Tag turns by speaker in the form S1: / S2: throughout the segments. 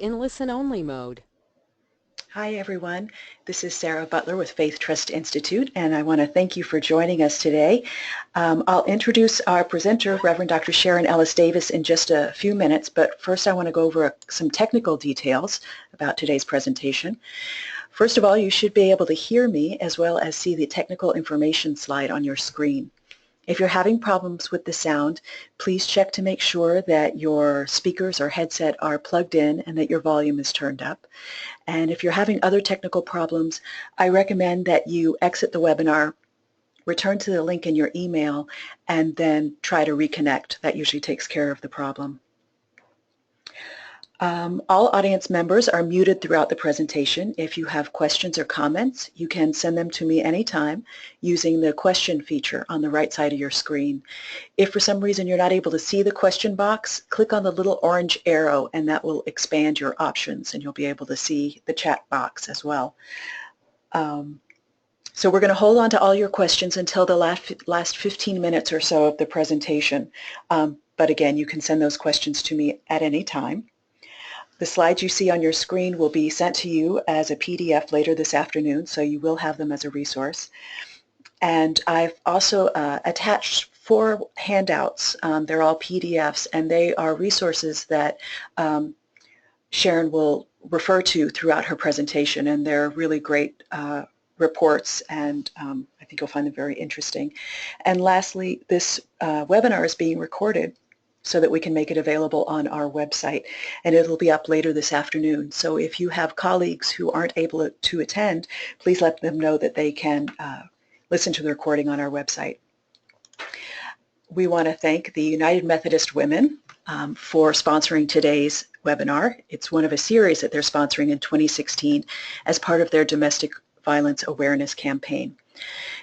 S1: in listen-only mode.
S2: Hi everyone, this is Sarah Butler with Faith Trust Institute, and I want to thank you for joining us today. I'll introduce our presenter, Reverend Dr. Sharon Ellis Davis, in just a few minutes, but first I want to go over some technical details about today's presentation. First of all, you should be able to hear me as well as see the technical information slide on your screen. If you're having problems with the sound, please check to make sure that your speakers or headset are plugged in and that your volume is turned up. And if you're having other technical problems, I recommend that you exit the webinar, return to the link in your email, and then try to reconnect. That usually takes care of the problem. All audience members are muted throughout the presentation. If you have questions or comments, you can send them to me anytime using the question feature on the right side of your screen. If for some reason you're not able to see the question box, click on the little orange arrow and that will expand your options and you'll be able to see the chat box as well. So we're going to hold on to all your questions until the last 15 minutes or so of the presentation. But again, you can send those questions to me at any time. The slides you see on your screen will be sent to you as a PDF later this afternoon, so you will have them as a resource. And I've also attached 4 handouts. They're all PDFs, and they are resources that Sharon will refer to throughout her presentation, and they're really great reports, and I think you'll find them very interesting. And lastly, this webinar is being recorded so that we can make it available on our website, and it'll be up later this afternoon. So if you have colleagues who aren't able to attend, please let them know that they can listen to the recording on our website. We want to thank the United Methodist Women for sponsoring today's webinar. It's one of a series that they're sponsoring in 2016 as part of their domestic violence awareness campaign.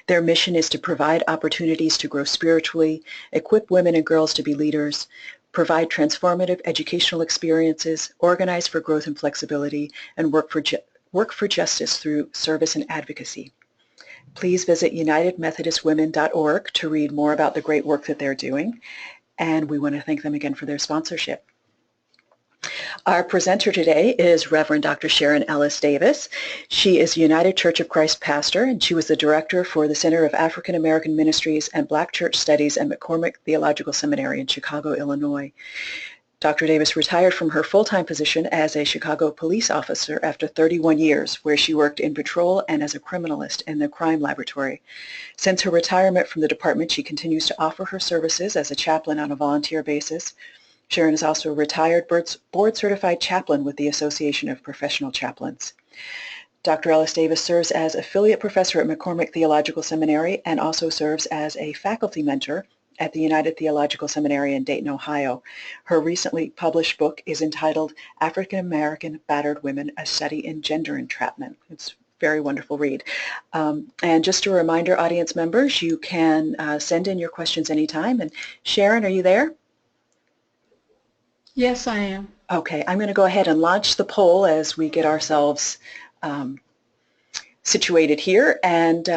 S2: Their mission is to provide opportunities to grow spiritually, equip women and girls to be leaders, provide transformative educational experiences, organize for growth and flexibility, and work for justice through service and advocacy. Please visit unitedmethodistwomen.org to read more about the great work that they're doing, and we want to thank them again for their sponsorship. Our presenter today is Reverend Dr. Sharon Ellis Davis. She is United Church of Christ pastor, and she was the director for the Center of African American Ministries and Black Church Studies at McCormick Theological Seminary in Chicago, Illinois. Dr. Davis retired from her full-time position as a Chicago police officer after 31 years, where she worked in patrol and as a criminalist in the crime laboratory. Since her retirement from the department, she continues to offer her services as a chaplain on a volunteer basis. Sharon is also a retired board-certified chaplain with the Association of Professional Chaplains. Dr. Ellis Davis serves as affiliate professor at McCormick Theological Seminary and also serves as a faculty mentor at the United Theological Seminary in Dayton, Ohio. Her recently published book is entitled African American Battered Women, A Study in Gender Entrapment. It's a very wonderful read. And just a reminder, audience members, you can send in your questions anytime. And Sharon, are you there?
S3: Yes, I am.
S2: Okay, I'm going to go ahead and launch the poll as we get ourselves situated here. And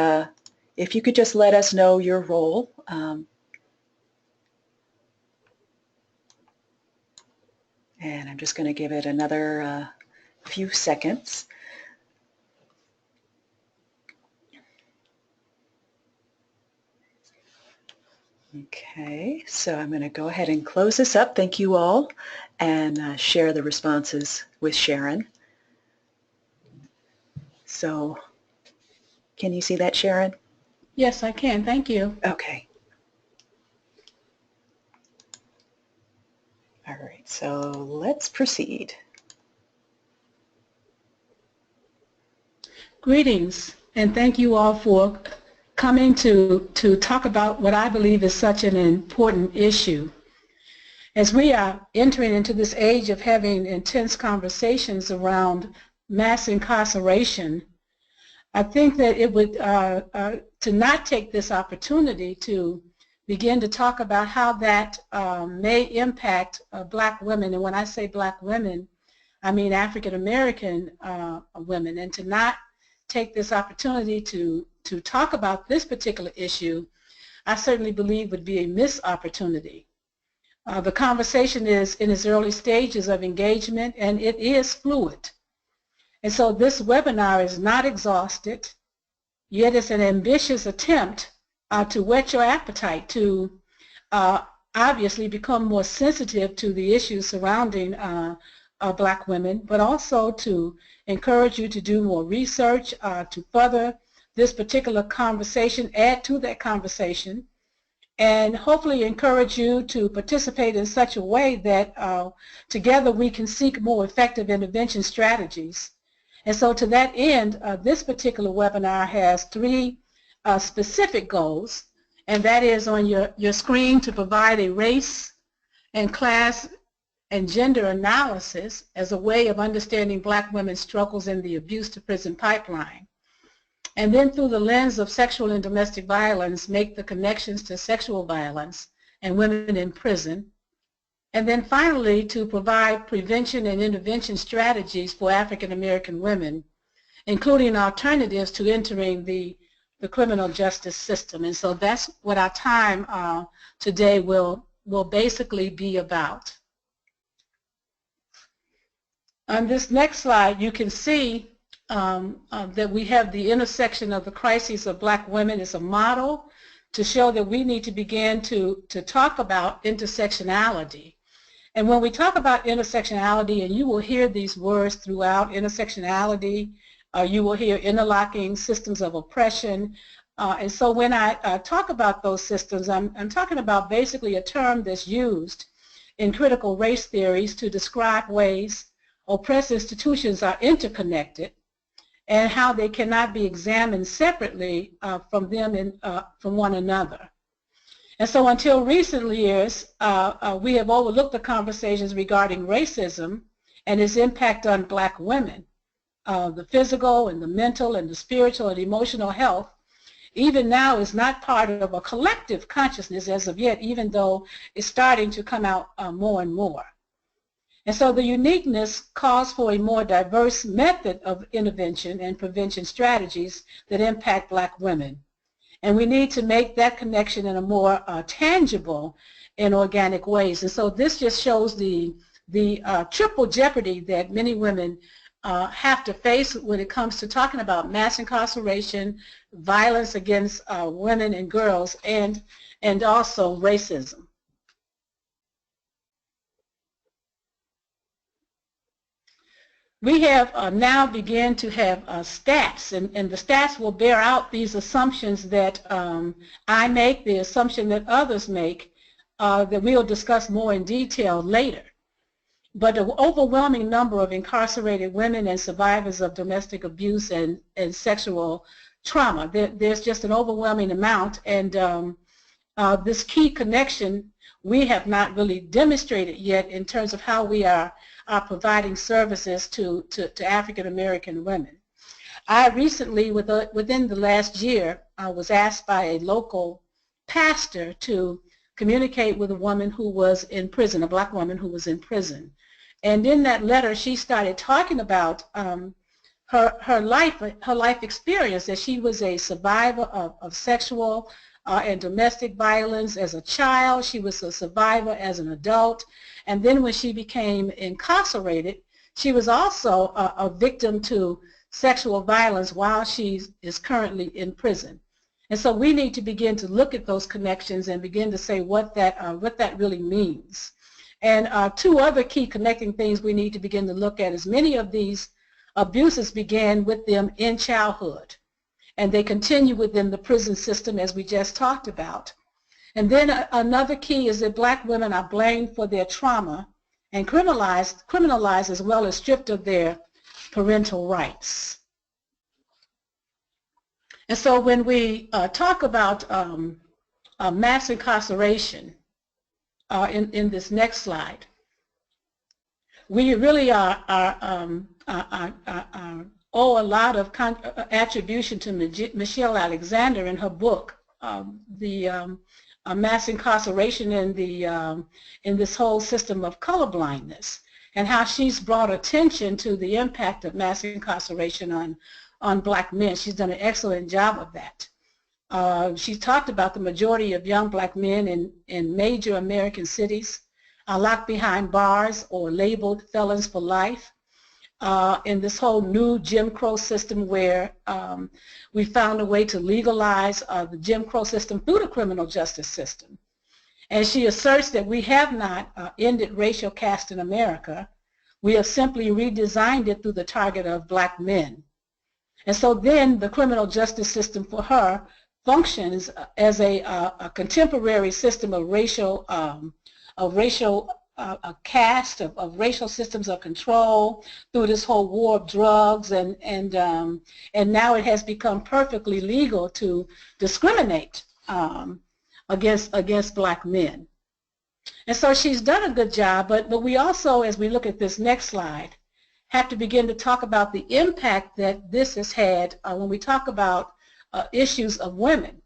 S2: if you could just let us know your role. And I'm just going to give it another few seconds. Okay, so I'm going to go ahead and close this up. Thank you all, and share the responses with Sharon. So, can you see that, Sharon?
S3: Yes, I can. Thank you.
S2: Okay. All right, so let's proceed.
S3: Greetings, and thank you all for coming to talk about what I believe is such an important issue. As we are entering into this age of having intense conversations around mass incarceration, I think that it would, to not take this opportunity to begin to talk about how that may impact Black women, and when I say Black women, I mean African American women, and to not take this opportunity to talk about this particular issue, I certainly believe would be a missed opportunity. The conversation is in its early stages of engagement, and it is fluid. And so this webinar is not exhausted, yet it's an ambitious attempt to whet your appetite to obviously become more sensitive to the issues surrounding Black women, but also to encourage you to do more research, to further this particular conversation, add to that conversation, and hopefully encourage you to participate in such a way that together we can seek more effective intervention strategies. And so to that end, this particular webinar has three specific goals, and that is on your screen to provide a race and class and gender analysis as a way of understanding Black women's struggles in the abuse to prison pipeline. And then through the lens of sexual and domestic violence, make the connections to sexual violence and women in prison. And then finally, to provide prevention and intervention strategies for African American women, including alternatives to entering the criminal justice system. And so that's what our time today will basically be about. On this next slide, you can see that we have the intersection of the crises of Black women as a model to show that we need to begin to talk about intersectionality. And when we talk about intersectionality, and you will hear these words throughout, intersectionality, you will hear interlocking systems of oppression. And so when I talk about those systems, I'm talking about basically a term that's used in critical race theories to describe ways oppressed institutions are interconnected and how they cannot be examined separately from one another. And so until recent years, we have overlooked the conversations regarding racism and its impact on Black women. The physical and the mental and the spiritual and emotional health, even now, is not part of a collective consciousness as of yet, even though it's starting to come out more and more. And so the uniqueness calls for a more diverse method of intervention and prevention strategies that impact Black women. And we need to make that connection in a more tangible and organic ways. And so this just shows the triple jeopardy that many women have to face when it comes to talking about mass incarceration, violence against women and girls, and also racism. We have now begun to have stats, and the stats will bear out these assumptions that I make, the assumption that others make, that we'll discuss more in detail later. But the overwhelming number of incarcerated women and survivors of domestic abuse and sexual trauma, there's just an overwhelming amount, and this key connection we have not really demonstrated yet in terms of how we are providing services to African American women. I recently, within the last year, was asked by a local pastor to communicate with a woman who was in prison, a Black woman who was in prison. And in that letter, she started talking about her life experience, that she was a survivor of sexual and domestic violence as a child. She was a survivor as an adult. And then when she became incarcerated, she was also a victim to sexual violence while she is currently in prison. And so we need to begin to look at those connections and begin to say what that really means. And two other key connecting things we need to begin to look at is many of these abuses began with them in childhood, and they continue within the prison system, as we just talked about. And then another key is that Black women are blamed for their trauma and criminalized as well as stripped of their parental rights. And so when we talk about mass incarceration in this next slide, we really owe a lot of attribution to Michelle Alexander in her book, mass incarceration in this whole system of colorblindness, and how she's brought attention to the impact of mass incarceration on Black men. She's done an excellent job of that. She talked about the majority of young Black men in major American cities are locked behind bars or labeled felons for life. In this whole new Jim Crow system where we found a way to legalize the Jim Crow system through the criminal justice system. And she asserts that we have not ended racial caste in America. We have simply redesigned it through the target of black men. And so then the criminal justice system for her functions as a contemporary system of racial caste, of racial systems of control through this whole war of drugs, and now it has become perfectly legal to discriminate against black men. And so she's done a good job, but we also, as we look at this next slide, have to begin to talk about the impact that this has had when we talk about issues of women.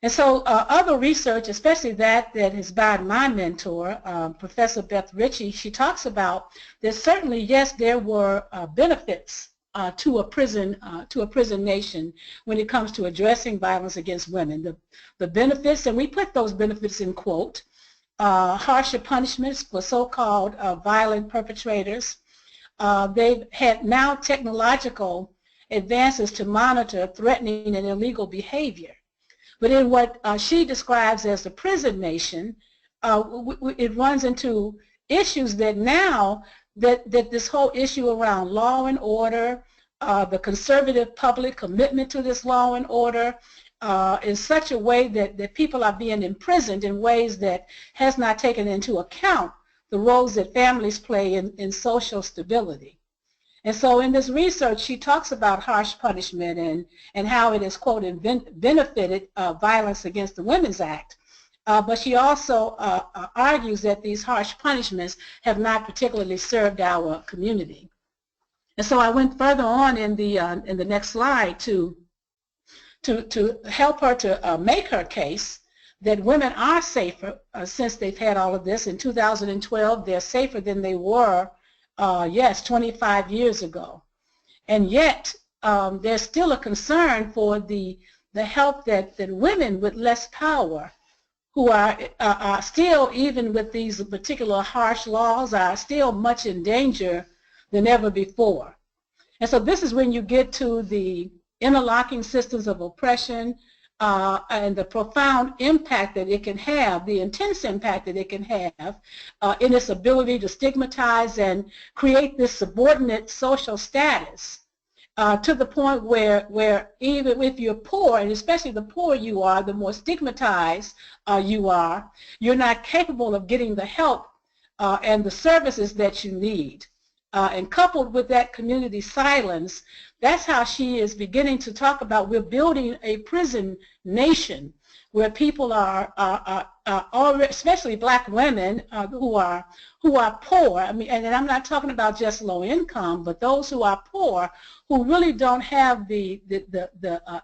S3: And so other research, especially that is by my mentor, Professor Beth Ritchie, she talks about that certainly, yes, there were benefits to a prison nation when it comes to addressing violence against women. The benefits, and we put those benefits in quote, harsher punishments for so-called violent perpetrators. They've had now technological advances to monitor threatening and illegal behavior. But in what she describes as the prison nation, it runs into issues that now that this whole issue around law and order, the conservative public commitment to this law and order in such a way that people are being imprisoned in ways that has not taken into account the roles that families play in social stability. And so in this research, she talks about harsh punishment and how it has, quote, benefited violence against the Women's Act. But she also argues that these harsh punishments have not particularly served our community. And so I went further on in the next slide to help her to make her case that women are safer since they've had all of this. In 2012, they're safer than they were, yes, 25 years ago. And yet, there's still a concern for the help that women with less power, who are still, even with these particular harsh laws, are still much in danger than ever before. And so this is when you get to the interlocking systems of oppression and the profound impact that it can have, the intense impact that it can have in its ability to stigmatize and create this subordinate social status to the point where even if you're poor, and especially the poorer you are, the more stigmatized you are, you're not capable of getting the help and the services that you need. And coupled with that community silence, that's how she is beginning to talk about we're building a prison nation where people are especially black women who are poor. I mean, and I'm not talking about just low income, but those who are poor, who really don't have the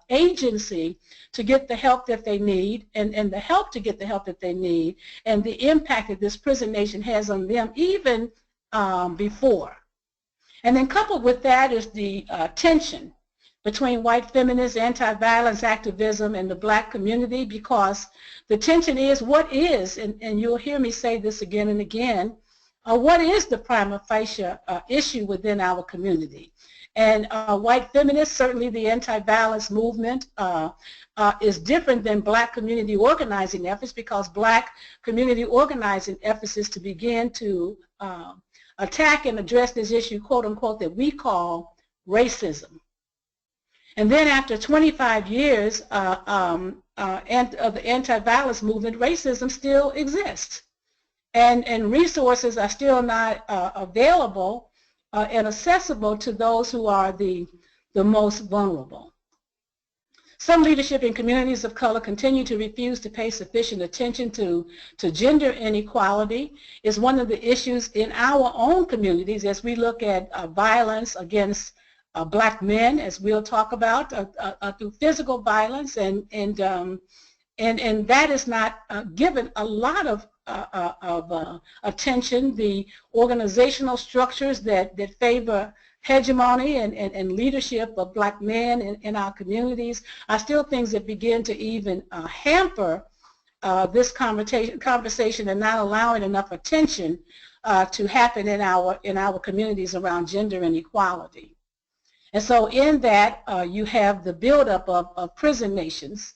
S3: agency to get the help that they need, and the help to get the help that they need, and the impact that this prison nation has on them even before. And then coupled with that is the tension between white feminist anti-violence activism and the black community, because the tension is what is, and you'll hear me say this again and again, what is the prima facie issue within our community? And white feminists, certainly the anti-violence movement, is different than black community organizing efforts, because black community organizing efforts is to begin to attack and address this issue, quote unquote, that we call racism. And then after 25 years of the anti-violence movement, racism still exists. And resources are still not available and accessible to those who are the most vulnerable. Some leadership in communities of color continue to refuse to pay sufficient attention to gender inequality. Is one of the issues in our own communities as we look at violence against black men, as we'll talk about, through physical violence, and that is not given a lot of attention. The organizational structures that favor hegemony and leadership of black men in our communities are still things that begin to even hamper this conversation and not allowing enough attention to happen in our communities around gender inequality. And so in that, you have the buildup of prison nations,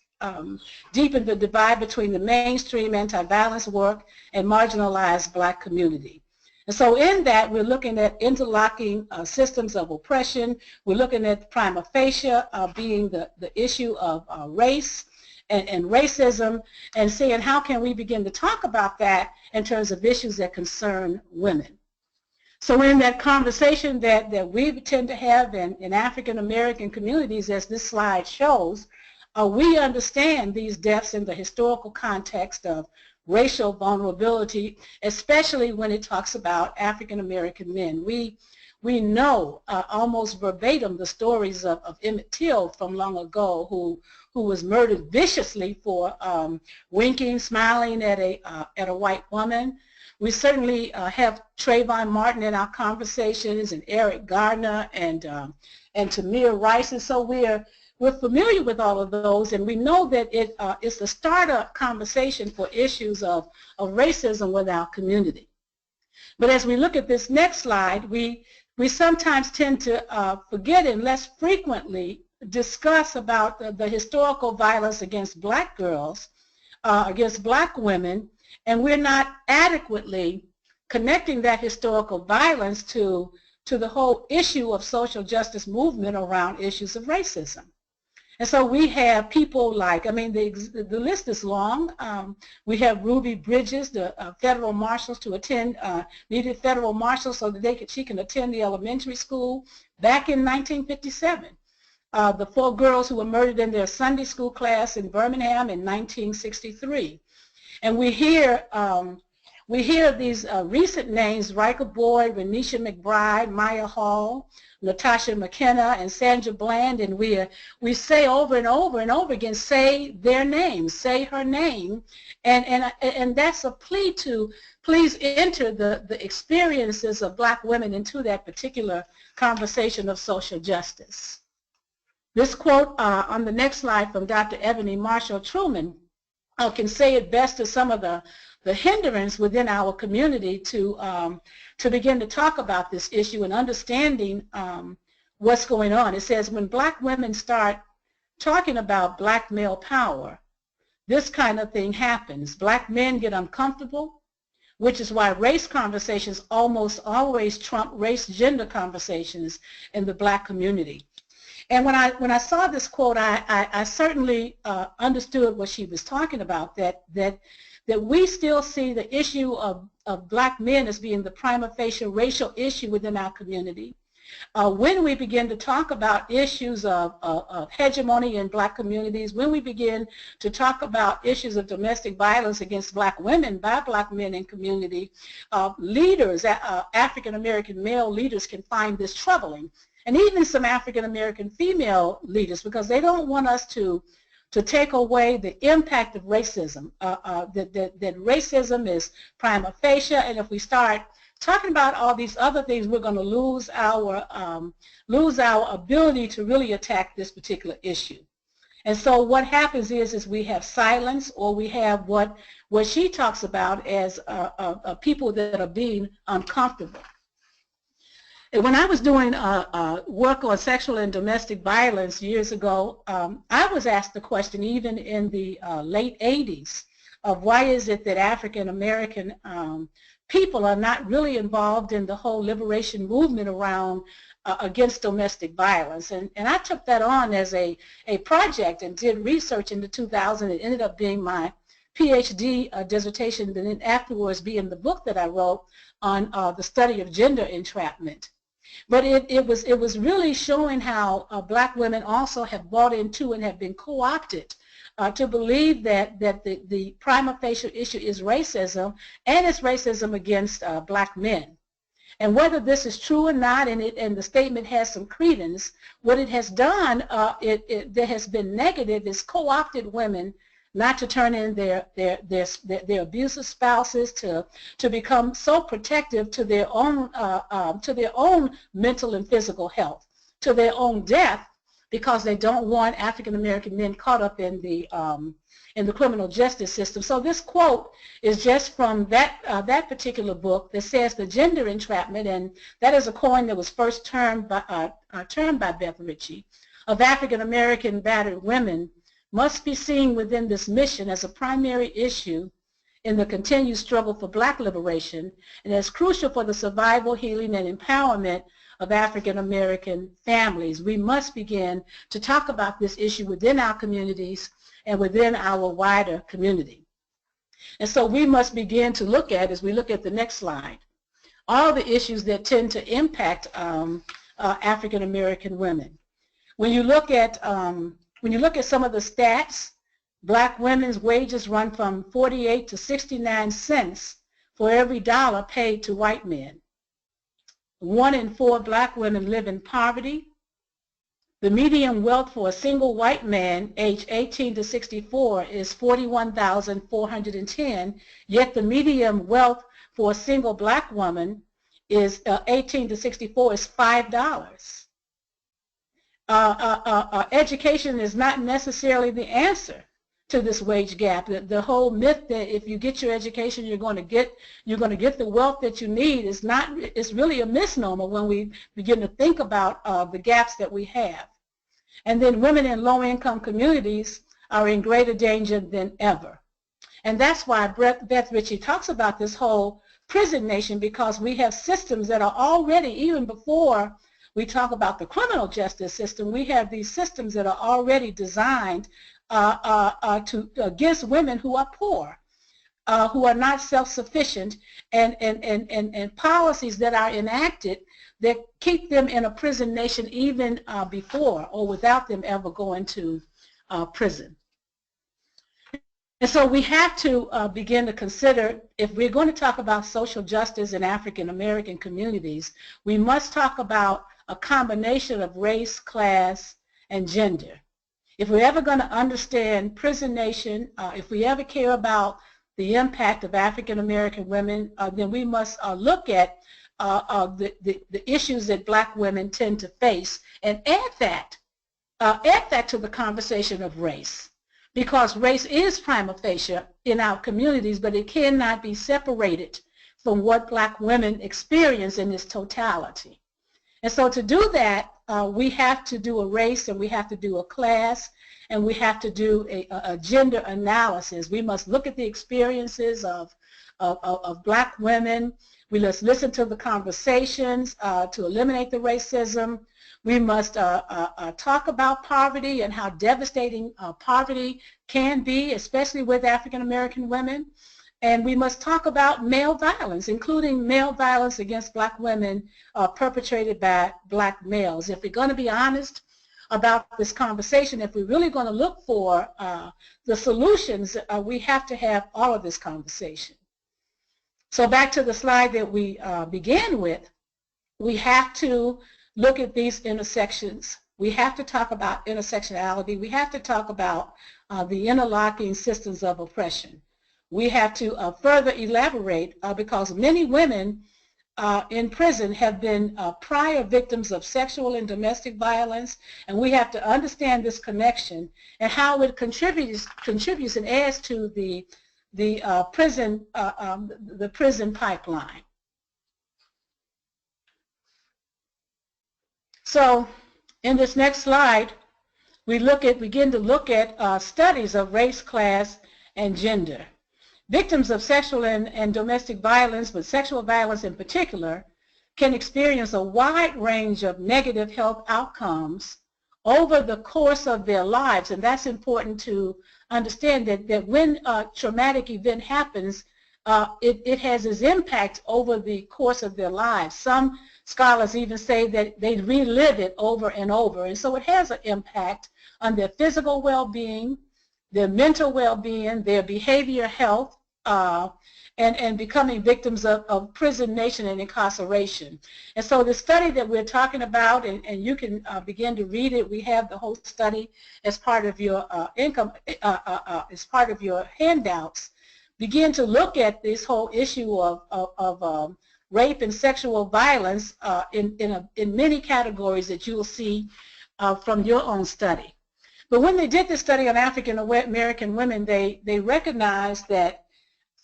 S3: deepen the divide between the mainstream anti-violence work and marginalized black community. And so in that, we're looking at interlocking systems of oppression. We're looking at prima facie being the issue of race and racism, and seeing how can we begin to talk about that in terms of issues that concern women. So in that conversation that we tend to have in African American communities, as this slide shows, we understand these deaths in the historical context of racial vulnerability, especially when it talks about African American men. We know almost verbatim the stories of Emmett Till from long ago, who was murdered viciously for winking, smiling at a white woman. We certainly have Trayvon Martin in our conversations, and Eric Gardner, and Tamir Rice, and so we're familiar with all of those, and we know that it's the startup conversation for issues of racism with our community. But as we look at this next slide, we sometimes tend to forget and less frequently discuss about the historical violence against black girls, against black women, and we're not adequately connecting that historical violence to the whole issue of social justice movement around issues of racism. And so we have people like, I mean, the list is long. We have Ruby Bridges, the federal marshals, to attend, needed federal marshals so that she can attend the elementary school back in 1957. The 4 girls who were murdered in their Sunday school class in Birmingham in 1963. And we hear these recent names: Riker Boyd, Renisha McBride, Maya Hall, Natasha McKenna, and Sandra Bland, and we say over and over and over again, say their names, say her name, and that's a plea to please enter the experiences of black women into that particular conversation of social justice. This quote on the next slide from Dr. Ebony Marshall Truman can say it best to some of the hindrance within our community to begin to talk about this issue and understanding what's going on. It says, when black women start talking about black male power, this kind of thing happens. Black men get uncomfortable, which is why race conversations almost always trump race-gender conversations in the black community. And when I saw this quote, I certainly understood what she was talking about, that we still see the issue of black men as being the prima facie racial issue within our community. When we begin to talk about issues of hegemony in black communities, when we begin to talk about issues of domestic violence against black women by black men in community, leaders, African American male leaders, can find this troubling. And even some African American female leaders, because they don't want us to take away the impact of racism, that racism is prima facie, and if we start talking about all these other things, we're going to lose our ability to really attack this particular issue. And so what happens is we have silence, or we have what she talks about as people that are being uncomfortable. And when I was doing work on sexual and domestic violence years ago, I was asked the question, even in the late 80s, of why is it that African American people are not really involved in the whole liberation movement around against domestic violence. And I took that on as a project and did research into 2000. It ended up being my PhD dissertation, and then afterwards being the book that I wrote on the study of gender entrapment. But it was really showing how black women also have bought into and have been co-opted to believe that the prima facie issue is racism, and it's racism against black men. And whether this is true or not, and the statement has some credence, what it has done, that has been negative, is co-opted women not to turn in their abusive spouses, to become so protective to their own mental and physical health, to their own death, because they don't want African American men caught up in the criminal justice system. So this quote is just from that particular book that says the gender entrapment, and that is a coin that was first termed by Beth Ritchie, of African American battered women must be seen within this mission as a primary issue in the continued struggle for black liberation, and as crucial for the survival, healing, and empowerment of African American families. We must begin to talk about this issue within our communities and within our wider community. And so we must begin to look at, as we look at the next slide, all the issues that tend to impact African American women. When you look at some of the stats, black women's wages run from 48 to 69 cents for every dollar paid to white men. 1 in 4 black women live in poverty. The median wealth for a single white man aged 18 to 64 is $41,410, yet the median wealth for a single black woman is 18 to 64 is $5. Education is not necessarily the answer to this wage gap. The whole myth that if you get your education you're going to get the wealth that you need is really a misnomer when we begin to think about the gaps that we have. And then women in low-income communities are in greater danger than ever. And that's why Beth Ritchie talks about this whole prison nation, because we have systems that are already, even before we talk about the criminal justice system, we have these systems that are already designed against women who are poor, who are not self-sufficient, and policies that are enacted that keep them in a prison nation even before or without them ever going to prison. And so we have to begin to consider, if we're going to talk about social justice in African American communities, we must talk about a combination of race, class, and gender. If we're ever going to understand prison nation, if we ever care about the impact of African American women, then we must look at the issues that black women tend to face, and add that to the conversation of race. Because race is prima facie in our communities, but it cannot be separated from what black women experience in its totality. And so to do that, we have to do a race, and we have to do a class, and we have to do a gender analysis. We must look at the experiences of black women. We must listen to the conversations to eliminate the racism. We must talk about poverty and how devastating poverty can be, especially with African American women. And we must talk about male violence, including male violence against black women perpetrated by black males. If we're going to be honest about this conversation, if we're really going to look for the solutions, we have to have all of this conversation. So back to the slide that we began with, we have to look at these intersections. We have to talk about intersectionality. We have to talk about the interlocking systems of oppression. We have to further elaborate because many women in prison have been prior victims of sexual and domestic violence, and we have to understand this connection and how it contributes and adds to the prison pipeline. So in this next slide, we begin to look at studies of race, class, and gender. Victims of sexual and domestic violence, but sexual violence in particular, can experience a wide range of negative health outcomes over the course of their lives. And that's important to understand, that when a traumatic event happens, it has its impact over the course of their lives. Some scholars even say that they relive it over and over. And so it has an impact on their physical well-being, their mental well-being, their behavioral health, and becoming victims of prison nation and incarceration. And so the study that we're talking about, and you can begin to read it, we have the whole study as part of your as part of your handouts, begin to look at this whole issue of rape and sexual violence in many categories that you will see from your own study. But when they did this study on African American women, they recognized that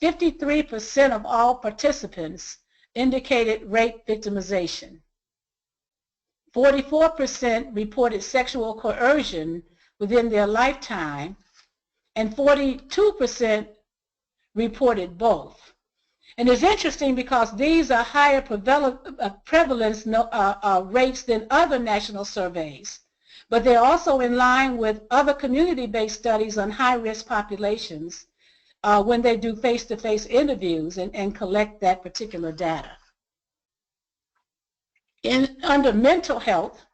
S3: 53% of all participants indicated rape victimization. 44% reported sexual coercion within their lifetime, and 42% reported both. And it's interesting because these are higher prevalence rates than other national surveys, but they're also in line with other community-based studies on high-risk populations when they do face-to-face interviews and collect that particular data. Under mental health,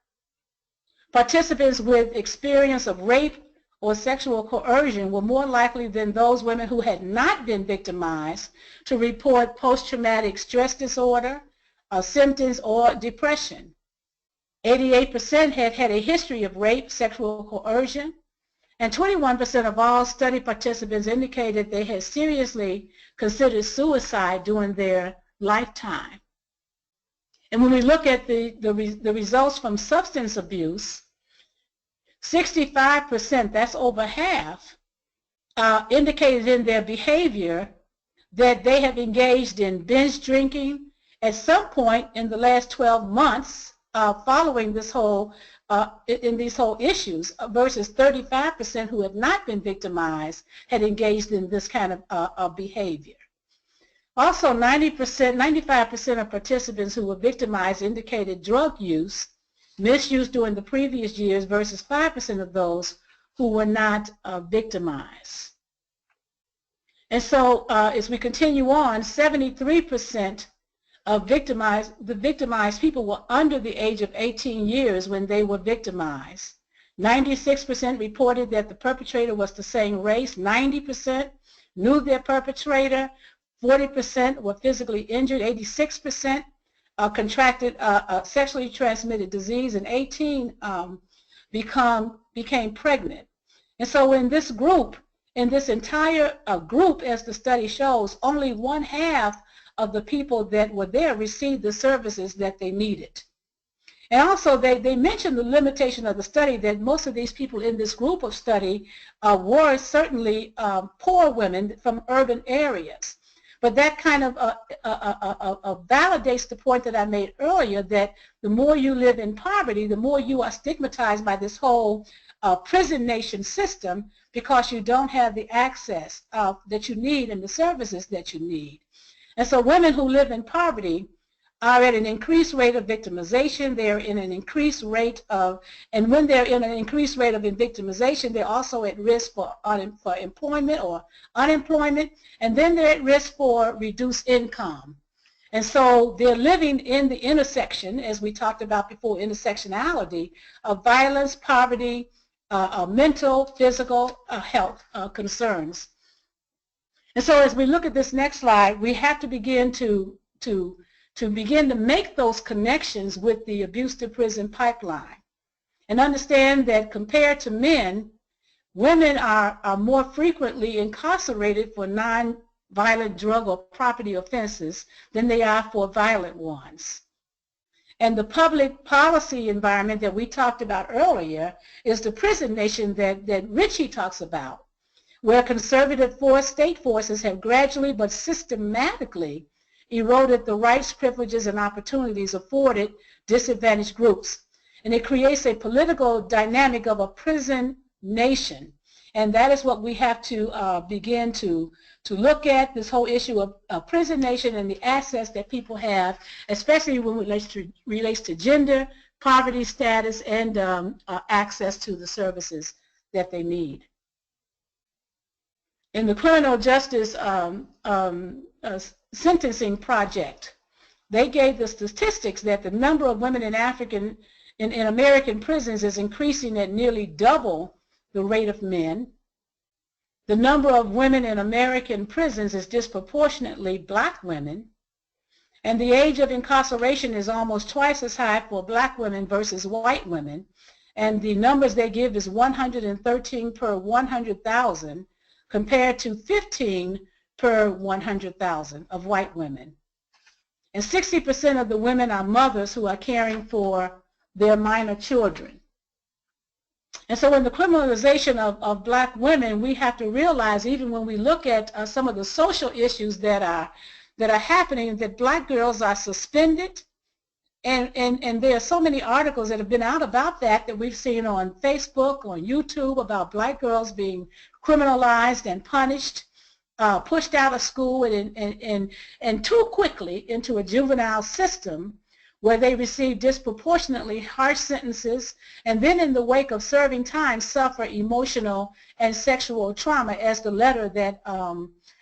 S3: participants with experience of rape or sexual coercion were more likely than those women who had not been victimized to report post-traumatic stress disorder, symptoms, or depression. 88% had had a history of rape, sexual coercion, and 21% of all study participants indicated they had seriously considered suicide during their lifetime. And when we look at the results from substance abuse, 65%, that's over half, indicated in their behavior that they have engaged in binge drinking at some point in the last 12 months following this whole, in these whole issues, versus 35% who have not been victimized had engaged in this kind of behavior. Also, 95% of participants who were victimized indicated drug use, misuse during the previous years versus 5% of those who were not victimized. And so as we continue on, 73% of the victimized people were under the age of 18 years when they were victimized. 96% reported that the perpetrator was the same race. 90% knew their perpetrator. 40% were physically injured. 86% contracted sexually transmitted disease, and 18 became pregnant. And so in this group, in this entire group, as the study shows, only 1/2 of the people that were there received the services that they needed. And also they mentioned the limitation of the study, that most of these people in this group of study were certainly poor women from urban areas. But that kind of validates the point that I made earlier, that the more you live in poverty, the more you are stigmatized by this whole prison nation system, because you don't have the access that you need and the services that you need. And so women who live in poverty are at an increased rate of victimization. They're in an increased rate of, and when they're in an increased rate of victimization, they're also at risk for employment or unemployment, and then they're at risk for reduced income. And so they're living in the intersection, as we talked about before, intersectionality of violence, poverty, mental, physical health concerns. And so as we look at this next slide, we have to begin to make those connections with the abuse to prison pipeline, and understand that compared to men, women are more frequently incarcerated for non-violent drug or property offenses than they are for violent ones. And the public policy environment that we talked about earlier is the prison nation that Richie talks about, where conservative state forces have gradually but systematically eroded the rights, privileges, and opportunities afforded disadvantaged groups. And it creates a political dynamic of a prison nation. And that is what we have to begin to look at, this whole issue of prison nation and the access that people have, especially when it relates to gender, poverty status, and access to the services that they need. In the criminal justice sentencing project, they gave the statistics that the number of women in American prisons is increasing at nearly double the rate of men. The number of women in American prisons is disproportionately black women, and the age of incarceration is almost twice as high for black women versus white women, and the numbers they give is 113 per 100,000 compared to 15 per 100,000 of white women. And 60% of the women are mothers who are caring for their minor children. And so in the criminalization of black women, we have to realize, even when we look at some of the social issues that are happening, that black girls are suspended. And there are so many articles that have been out about that we've seen on Facebook, on YouTube, about black girls being criminalized and punished, pushed out of school and too quickly into a juvenile system where they receive disproportionately harsh sentences, and then in the wake of serving time suffer emotional and sexual trauma, as the letter that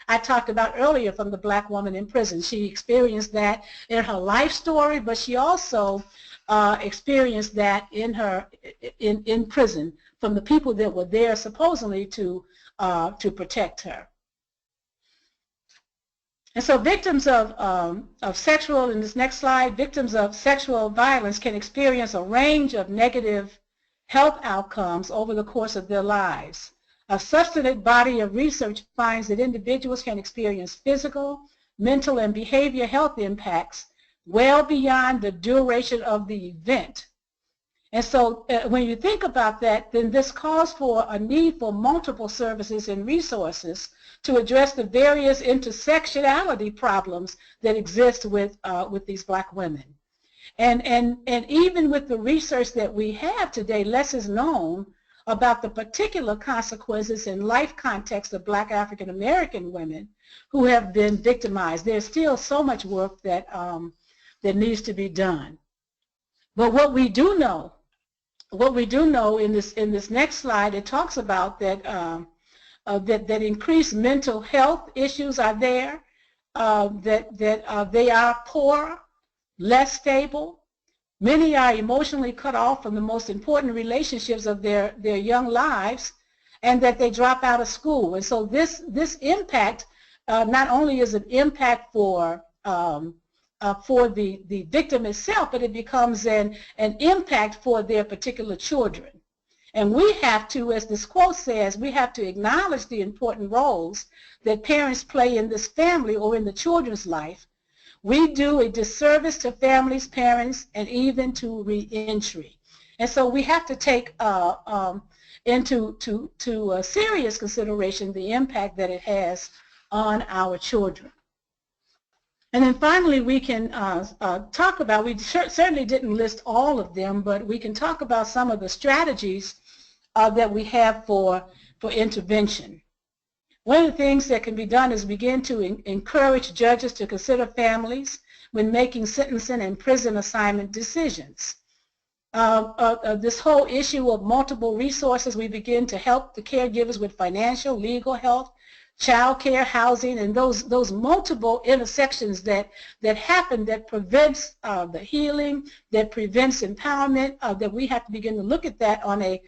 S3: I talked about earlier from the black woman in prison. She experienced that in her life story, but she also experienced that in prison from the people that were there supposedly to protect her. And so victims of sexual, in this next slide, victims of sexual violence can experience a range of negative health outcomes over the course of their lives. A substantive body of research finds that individuals can experience physical, mental, and behavior health impacts well beyond the duration of the event. And so when you think about that, then this calls for a need for multiple services and resources to address the various intersectionality problems that exist with these black women. And even with the research that we have today, less is known about the particular consequences and life context of black African American women who have been victimized. There's still so much work that needs to be done. But what we do know in this next slide, it talks about that that increased mental health issues are there, that they are poor, less stable. Many are emotionally cut off from the most important relationships of their young lives, and that they drop out of school. And so this impact not only is an impact for the victim itself, but it becomes an impact for their particular children. And we have to, as this quote says, we have to acknowledge the important roles that parents play in this family or in the children's life. We do a disservice to families, parents, and even to reentry. And so we have to take into serious consideration the impact that it has on our children. And then finally, we can talk about, we certainly didn't list all of them, but we can talk about some of the strategies that we have for intervention. One of the things that can be done is begin to encourage judges to consider families when making sentencing and prison assignment decisions. This whole issue of multiple resources, we begin to help the caregivers with financial, legal, health, child care, housing, and those multiple intersections that happen that prevents the healing, that prevents empowerment, that we have to begin to look at that on a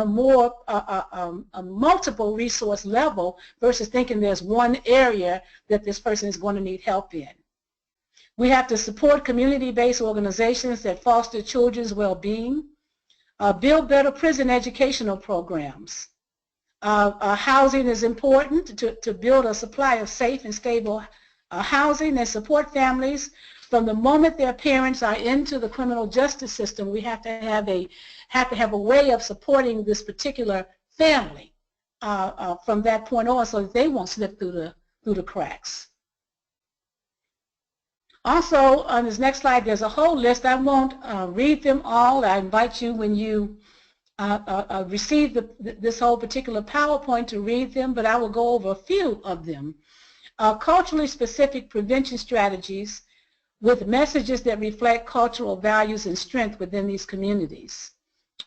S3: more multiple resource level versus thinking there's one area that this person is going to need help in. We have to support community-based organizations that foster children's well-being, build better prison educational programs. Housing is important to build a supply of safe and stable housing and support families. From the moment their parents are into the criminal justice system, we have to have a way of supporting this particular family from that point on, so that they won't slip through the cracks. Also, on this next slide, there's a whole list. I won't read them all. I invite you, when you receive this whole particular PowerPoint, to read them, but I will go over a few of them. Culturally specific prevention strategies with messages that reflect cultural values and strength within these communities.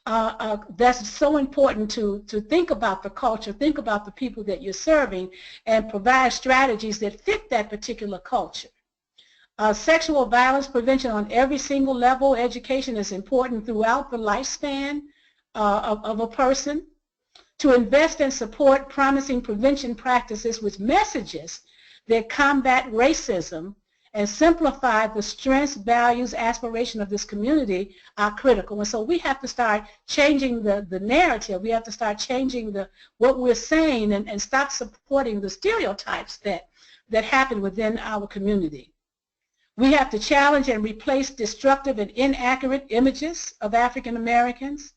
S3: That's so important to think about the culture, think about the people that you're serving, and provide strategies that fit that particular culture. Sexual violence prevention on every single level. Education is important throughout the lifespan of a person. To invest and support promising prevention practices with messages that combat racism and simplify the strengths, values, aspiration of this community are critical. And so we have to start changing the narrative. We have to start changing what we're saying and stop supporting the stereotypes that happen within our community. We have to challenge and replace destructive and inaccurate images of African Americans.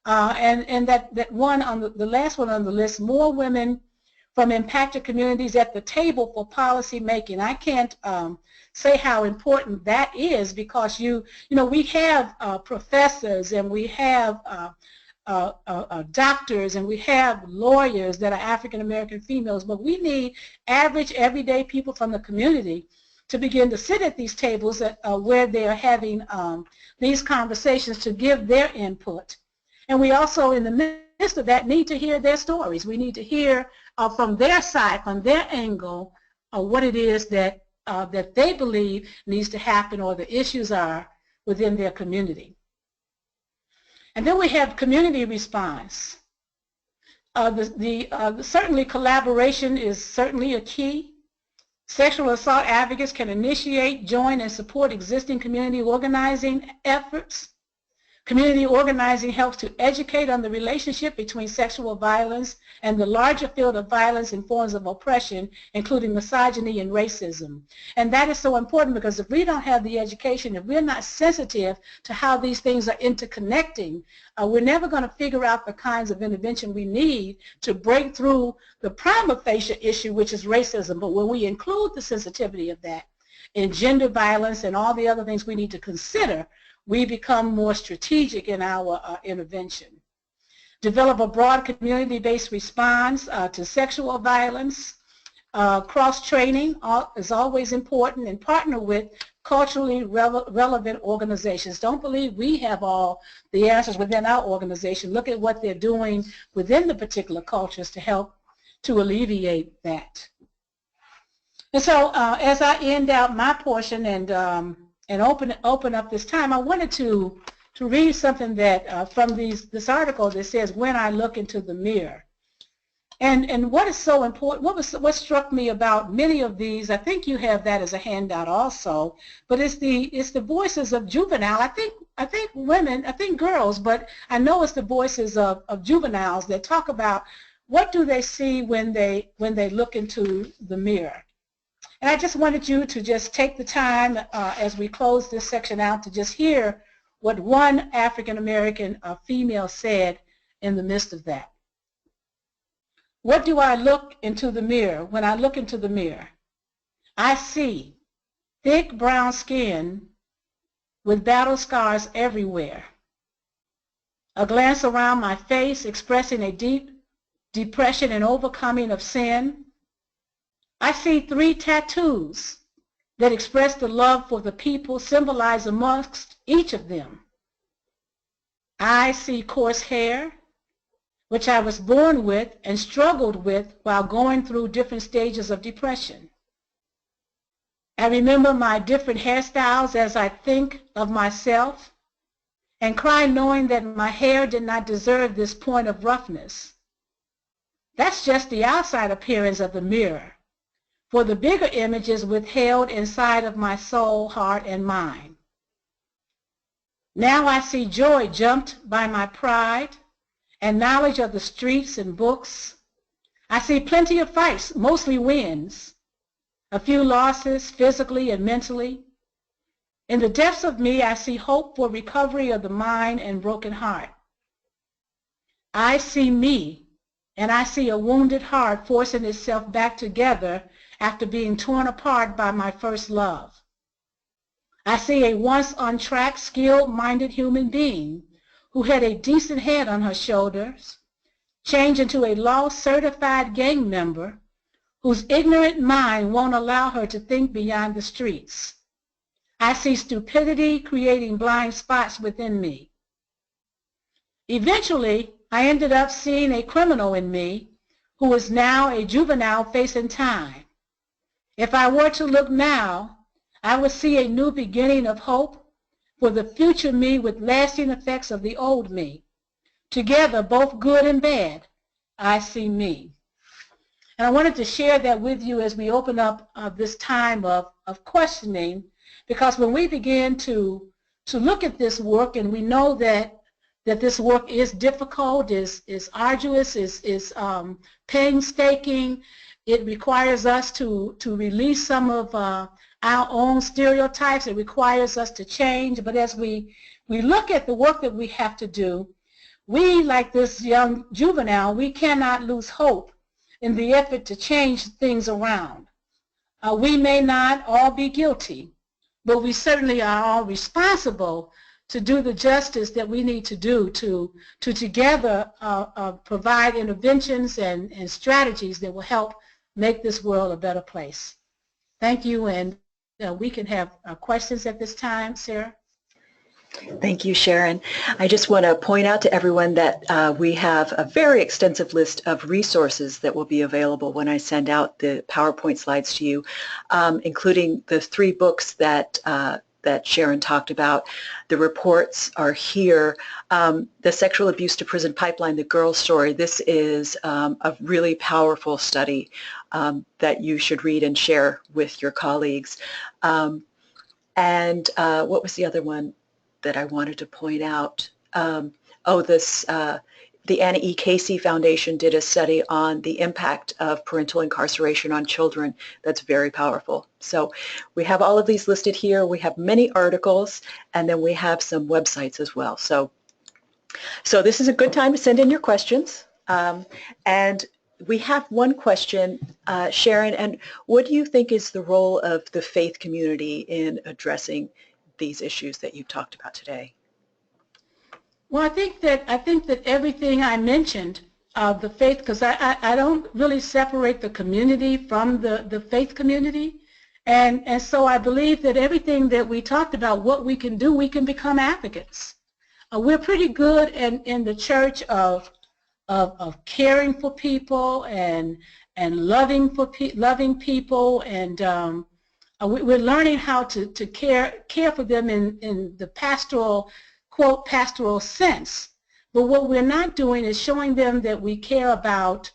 S3: And that one on the last one on the list, more women from impacted communities at the table for policy making. I can't say how important that is, because you know we have professors, and we have doctors, and we have lawyers that are African American females, but we need average everyday people from the community to begin to sit at these tables where they are having these conversations, to give their input. And we also, in the midst of that, need to hear their stories. We need to hear from their side, from their angle, what it is that that they believe needs to happen, or the issues are within their community. And then we have community response. Certainly collaboration is certainly a key. Sexual assault advocates can initiate, join, and support existing community organizing efforts. Community organizing helps to educate on the relationship between sexual violence and the larger field of violence and forms of oppression, including misogyny and racism. And that is so important, because if we don't have the education, if we're not sensitive to how these things are interconnecting, we're never going to figure out the kinds of intervention we need to break through the prima facie issue, which is racism. But when we include the sensitivity of that in gender violence and all the other things we need to consider, we become more strategic in our intervention. Develop a broad community-based response to sexual violence. Cross-training is always important, and partner with culturally relevant organizations. Don't believe we have all the answers within our organization. Look at what they're doing within the particular cultures to help to alleviate that. And so as I end out my portion and open up this time, I wanted to read something that from this article that says, "When I Look into the Mirror." And what is so important, what struck me about many of these, I think you have that as a handout also, but it's the voices of juvenile. I think women, I think girls, but I know it's the voices of juveniles that talk about what do they see when they look into the mirror. And I just wanted you to just take the time as we close this section out to just hear what one African American female said in the midst of that. "What do I look into the mirror? When I look into the mirror, I see thick brown skin with battle scars everywhere. A glance around my face expressing a deep depression and overcoming of sin. I see 3 tattoos that express the love for the people symbolized amongst each of them. I see coarse hair, which I was born with and struggled with while going through different stages of depression. I remember my different hairstyles as I think of myself and cry knowing that my hair did not deserve this point of roughness. That's just the outside appearance of the mirror, for the bigger image is withheld inside of my soul, heart, and mind. Now I see joy jumped by my pride and knowledge of the streets and books. I see plenty of fights, mostly wins, a few losses physically and mentally. In the depths of me, I see hope for recovery of the mind and broken heart. I see me, and I see a wounded heart forcing itself back together after being torn apart by my first love. I see a once on track, skilled-minded human being who had a decent head on her shoulders change into a lost certified gang member whose ignorant mind won't allow her to think beyond the streets. I see stupidity creating blind spots within me. Eventually, I ended up seeing a criminal in me who is now a juvenile facing time. If I were to look now, I would see a new beginning of hope for the future me with lasting effects of the old me. Together, both good and bad, I see me. And I wanted to share that with you as we open up this time of questioning, because when we begin to look at this work, and we know that this work is difficult, is arduous, is painstaking, it requires us to release some of our own stereotypes. It requires us to change. But as we look at the work that we have to do, we, like this young juvenile, we cannot lose hope in the effort to change things around. We may not all be guilty, but we certainly are all responsible to do the justice that we need to do to together provide interventions and strategies that will help make this world a better place. Thank you, and we can have questions at this time, Sarah.
S2: Thank you, Sharon. I just want to point out to everyone that we have a very extensive list of resources that will be available when I send out the PowerPoint slides to you, including the 3 books that that Sharon talked about. The reports are here. The Sexual Abuse to Prison Pipeline, The Girl Story. This is a really powerful study that you should read and share with your colleagues. And what was the other one that I wanted to point out? The Anna E. Casey Foundation did a study on the impact of parental incarceration on children. That's very powerful. So we have all of these listed here. We have many articles, and then we have some websites as well. So this is a good time to send in your questions. And we have one question, Sharon, and what do you think is the role of the faith community in addressing these issues that you talked about today?
S3: Well, I think that everything I mentioned, the faith, because I don't really separate the community from the faith community, and so I believe that everything that we talked about, what we can do, we can become advocates. We're pretty good in the church of caring for people and loving people, and we're learning how to care for them in the pastoral, quote, pastoral sense. But what we're not doing is showing them that we care about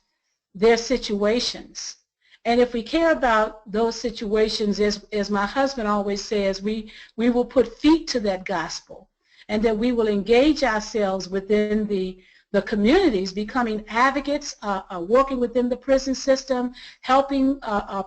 S3: their situations. And if we care about those situations, as my husband always says, we will put feet to that gospel, and that we will engage ourselves within the communities, becoming advocates, working within the prison system, helping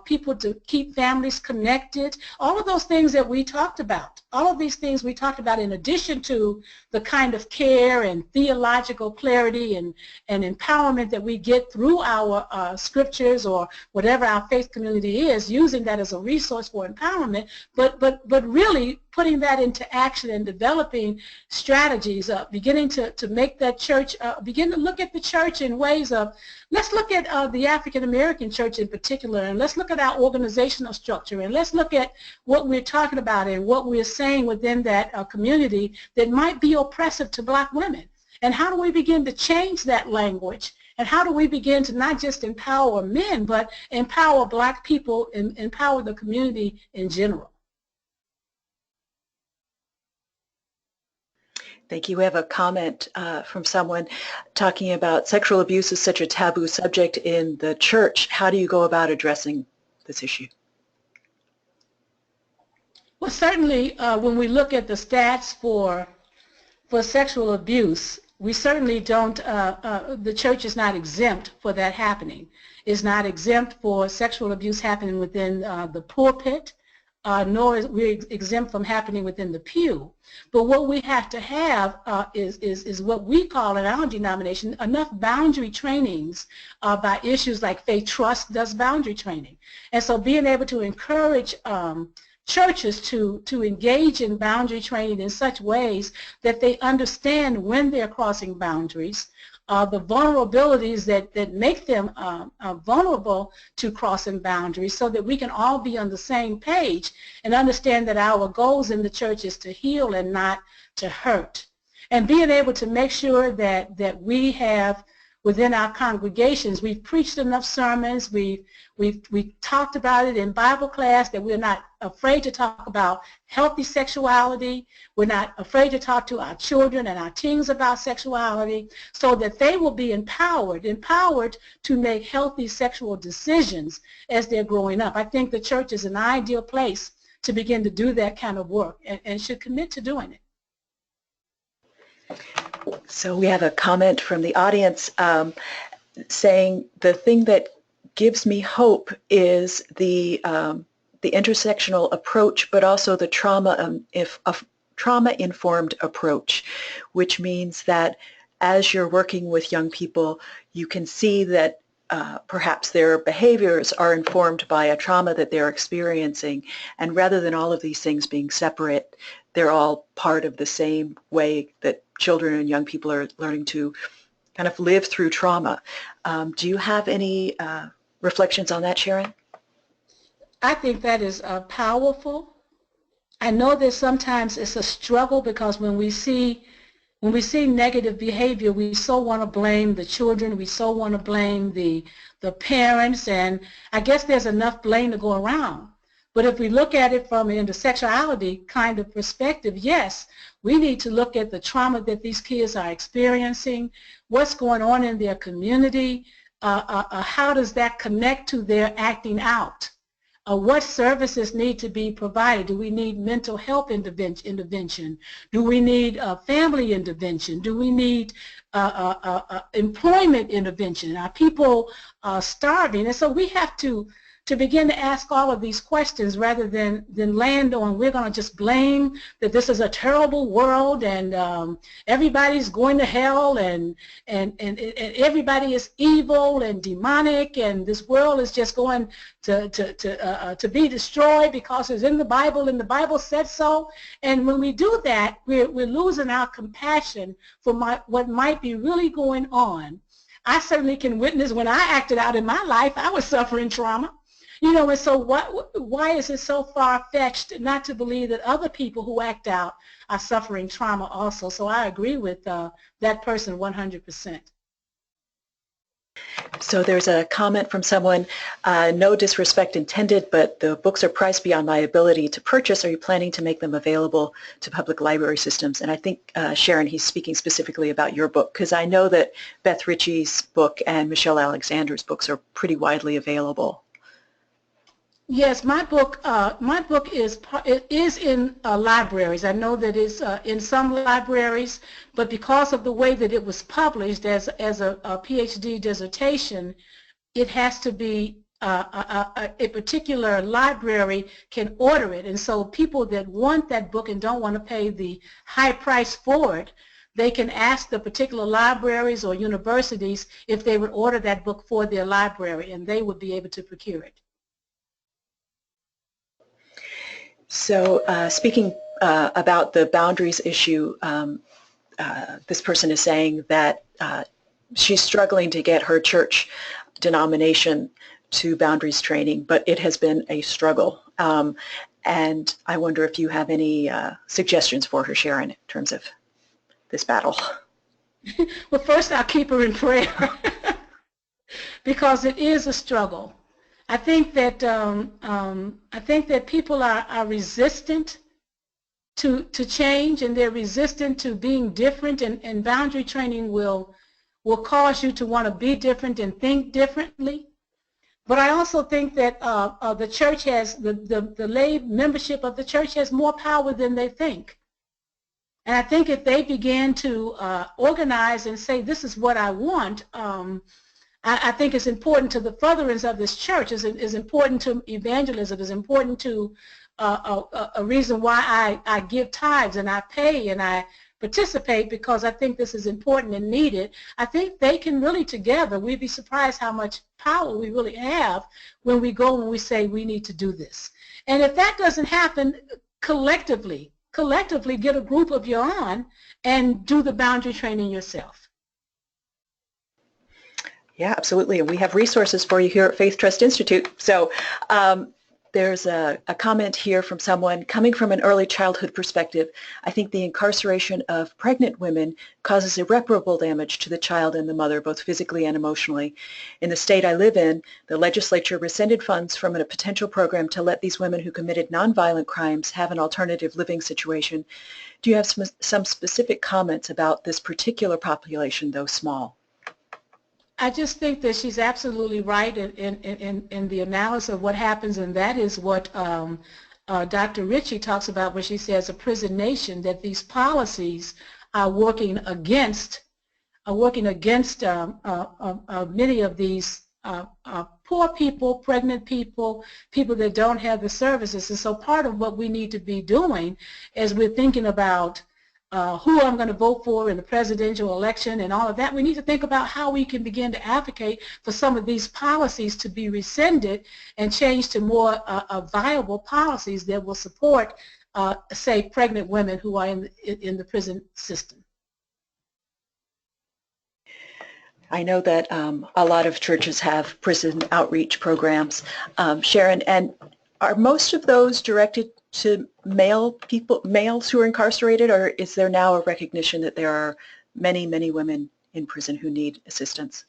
S3: people to keep families connected, all of those things that we talked about. All of these things we talked about, in addition to the kind of care and theological clarity and empowerment that we get through our scriptures or whatever our faith community is, using that as a resource for empowerment, but really putting that into action and developing strategies, beginning to make that church, begin to look at the church in ways of, let's look at the African American church in particular, and let's look at our organizational structure, and let's look at what we're talking about and what we're saying within that community that might be oppressive to black women. And how do we begin to change that language? And how do we begin to not just empower men, but empower black people and empower the community in general?
S2: Thank you. We have a comment from someone talking about sexual abuse is such a taboo subject in the church. How do you go about addressing this issue?
S3: Well, certainly when we look at the stats for sexual abuse, we certainly don't, the church is not exempt for that happening. It's not exempt for sexual abuse happening within the pulpit, nor is we exempt from happening within the pew. But what we have to have is what we call in our denomination enough boundary trainings by issues like Faith Trust does boundary training. And so being able to encourage churches to engage in boundary training in such ways that they understand when they're crossing boundaries, the vulnerabilities that make them vulnerable to crossing boundaries, so that we can all be on the same page and understand that our goals in the church is to heal and not to hurt. And being able to make sure that we have within our congregations, we've preached enough sermons, we've talked about it in Bible class, that we're not afraid to talk about healthy sexuality, we're not afraid to talk to our children and our teens about sexuality, so that they will be empowered to make healthy sexual decisions as they're growing up. I think the church is an ideal place to begin to do that kind of work, and should commit to doing it.
S2: So we have a comment from the audience saying the thing that gives me hope is the intersectional approach, but also the trauma-informed approach, which means that as you're working with young people, you can see that perhaps their behaviors are informed by a trauma that they're experiencing, and rather than all of these things being separate, they're all part of the same way that children and young people are learning to kind of live through trauma. Do you have any reflections on that, Sharon?
S3: I think that is powerful. I know that sometimes it's a struggle because when we see negative behavior, we so want to blame the children, we so want to blame the parents, and I guess there's enough blame to go around. But if we look at it from an intersectionality kind of perspective, yes, we need to look at the trauma that these kids are experiencing, what's going on in their community, how does that connect to their acting out? What services need to be provided? Do we need mental health intervention? Do we need family intervention? Do we need employment intervention? Are people starving? And so we have to begin to ask all of these questions rather than land on we're going to just blame that this is a terrible world and everybody's going to hell and everybody is evil and demonic and this world is just going to be destroyed because it's in the Bible and the Bible said so. And when we do that, we're losing our compassion for what might be really going on. I certainly can witness when I acted out in my life, I was suffering trauma. You know, and so why is it so far-fetched not to believe that other people who act out are suffering trauma also? So I agree with that person 100%.
S2: So there's a comment from someone, no disrespect intended, but the books are priced beyond my ability to purchase. Are you planning to make them available to public library systems? And I think, Sharon, he's speaking specifically about your book, because I know that Beth Ritchie's book and Michelle Alexander's books are pretty widely available.
S3: Yes, my book is in libraries. I know that it's in some libraries, but because of the way that it was published as a PhD dissertation, it has to be a particular library can order it. And so people that want that book and don't want to pay the high price for it, they can ask the particular libraries or universities if they would order that book for their library, and they would be able to procure it.
S2: So speaking about the boundaries issue, this person is saying that she's struggling to get her church denomination to boundaries training, but it has been a struggle. And I wonder if you have any suggestions for her, Sharon, in terms of this battle.
S3: Well, first I'll keep her in prayer because it is a struggle. I think that people are resistant to change, and they're resistant to being different, and boundary training will cause you to want to be different and think differently. But I also think that the church has, the lay membership of the church has more power than they think. And I think if they began to organize and say, this is what I want, I think it's important to the furtherance of this church, is important to evangelism, is important to a reason why I give tithes and I pay and I participate, because I think this is important and needed. I think they can really together, we'd be surprised how much power we really have when we go and we say we need to do this. And if that doesn't happen, collectively get a group of your own and do the boundary training yourself.
S2: Yeah, absolutely. And we have resources for you here at Faith Trust Institute. So there's a comment here from someone, coming from an early childhood perspective, I think the incarceration of pregnant women causes irreparable damage to the child and the mother, both physically and emotionally. In the state I live in, the legislature rescinded funds from a potential program to let these women who committed nonviolent crimes have an alternative living situation. Do you have some specific comments about this particular population, though small?
S3: I just think that she's absolutely right in the analysis of what happens, and that is what Dr. Ritchie talks about when she says a prison nation, that these policies are working against many of these poor people, pregnant people, people that don't have the services. And so part of what we need to be doing as we're thinking about who I'm going to vote for in the presidential election and all of that. We need to think about how we can begin to advocate for some of these policies to be rescinded and changed to more viable policies that will support, say, pregnant women who are in the prison system.
S2: I know that a lot of churches have prison outreach programs, Sharon, and are most of those directed to males who are incarcerated, or is there now a recognition that there are many, many women in prison who need assistance?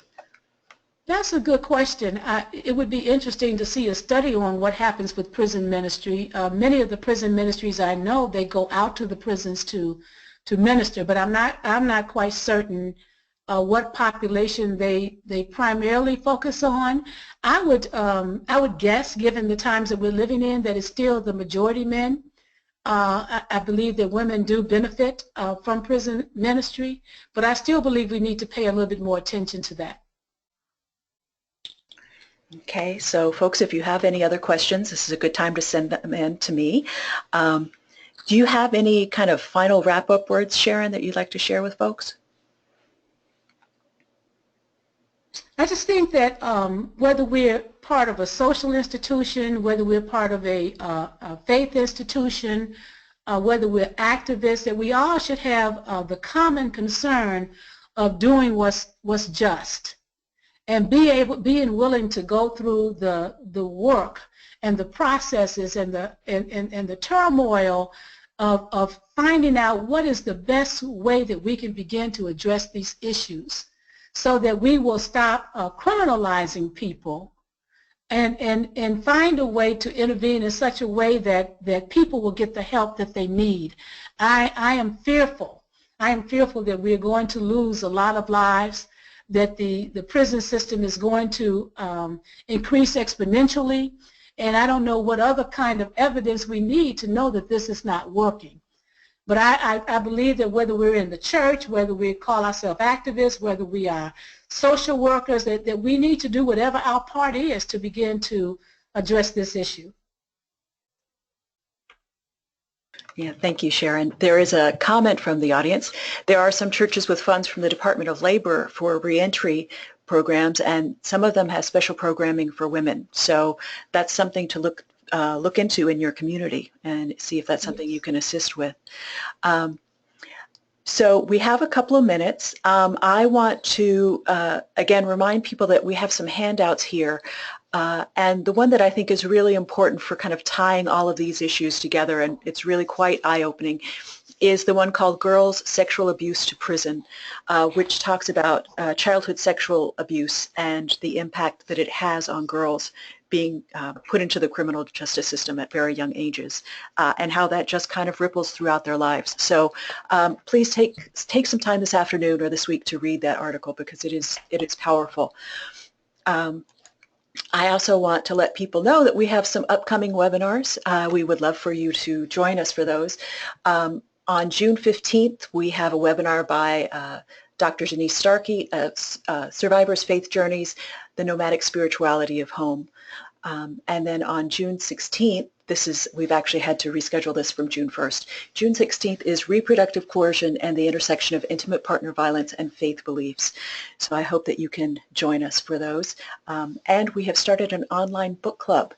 S3: That's a good question. It would be interesting to see a study on what happens with prison ministry. Many of the prison ministries I know, they go out to the prisons to minister, but I'm not quite certain what population they primarily focus on. I would guess, given the times that we're living in, that it's still the majority men. I believe that women do benefit from prison ministry, but I still believe we need to pay a little bit more attention to that.
S2: Okay, so folks, if you have any other questions, this is a good time to send them in to me. Do you have any kind of final wrap-up words, Sharon, that you'd like to share with folks?
S3: I just think that whether we're part of a social institution, whether we're part of a faith institution, whether we're activists, that we all should have the common concern of doing what's just, and being willing to go through the work and the processes and the turmoil of finding out what is the best way that we can begin to address these issues, so that we will stop criminalizing people and find a way to intervene in such a way that people will get the help that they need. I am fearful. I am fearful that we're going to lose a lot of lives, that the prison system is going to increase exponentially, and I don't know what other kind of evidence we need to know that this is not working. But I believe that whether we're in the church, whether we call ourselves activists, whether we are social workers, that we need to do whatever our part is to begin to address this issue.
S2: Yeah, thank you, Sharon. There is a comment from the audience. There are some churches with funds from the Department of Labor for reentry programs, and some of them have special programming for women. So that's something to look into in your community and see if that's something you can assist with. So we have a couple of minutes. I want to, again, remind people that we have some handouts here. And the one that I think is really important for kind of tying all of these issues together, and it's really quite eye-opening, is the one called Girls, Sexual Abuse to Prison, which talks about childhood sexual abuse and the impact that it has on girls being put into the criminal justice system at very young ages, and how that just kind of ripples throughout their lives. So please take some time this afternoon or this week to read that article, because it is powerful. I also want to let people know that we have some upcoming webinars. We would love for you to join us for those. On June 15th, we have a webinar by Dr. Denise Starkey, Survivors' Faith Journeys, The Nomadic Spirituality of Home. And then on June 16th, we've actually had to reschedule this from June 1st. June 16th is Reproductive Coercion and the Intersection of Intimate Partner Violence and Faith Beliefs. So I hope that you can join us for those. And we have started an online book club.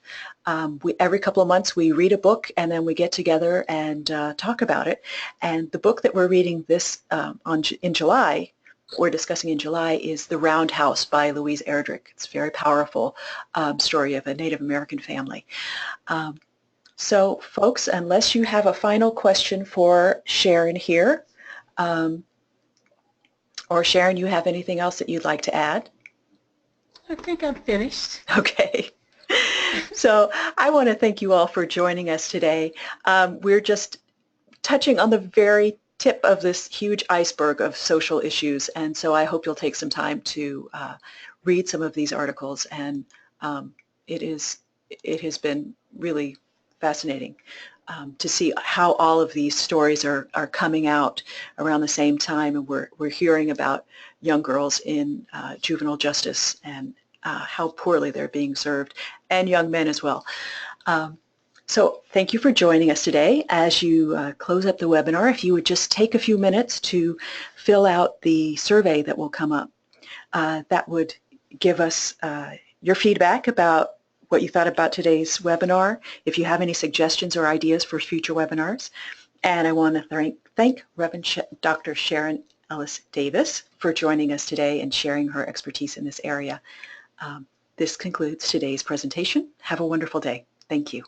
S2: Every couple of months we read a book, and then we get together and talk about it. And the book that we're reading in July, we're discussing in July, is The Roundhouse by Louise Erdrich. It's a very powerful story of a Native American family. So folks, unless you have a final question for Sharon here, or Sharon, you have anything else that you'd like to add?
S3: I think I'm finished.
S2: Okay. So I want to thank you all for joining us today. We're just touching on the very tip of this huge iceberg of social issues, and so I hope you'll take some time to read some of these articles, and it has been really fascinating to see how all of these stories are coming out around the same time, and we're hearing about young girls in juvenile justice and how poorly they're being served, and young men as well. So thank you for joining us today. As you close up the webinar, if you would just take a few minutes to fill out the survey that will come up. That would give us your feedback about what you thought about today's webinar, if you have any suggestions or ideas for future webinars. And I want to thank Reverend Dr. Sharon Ellis Davis for joining us today and sharing her expertise in this area. This concludes today's presentation. Have a wonderful day. Thank you.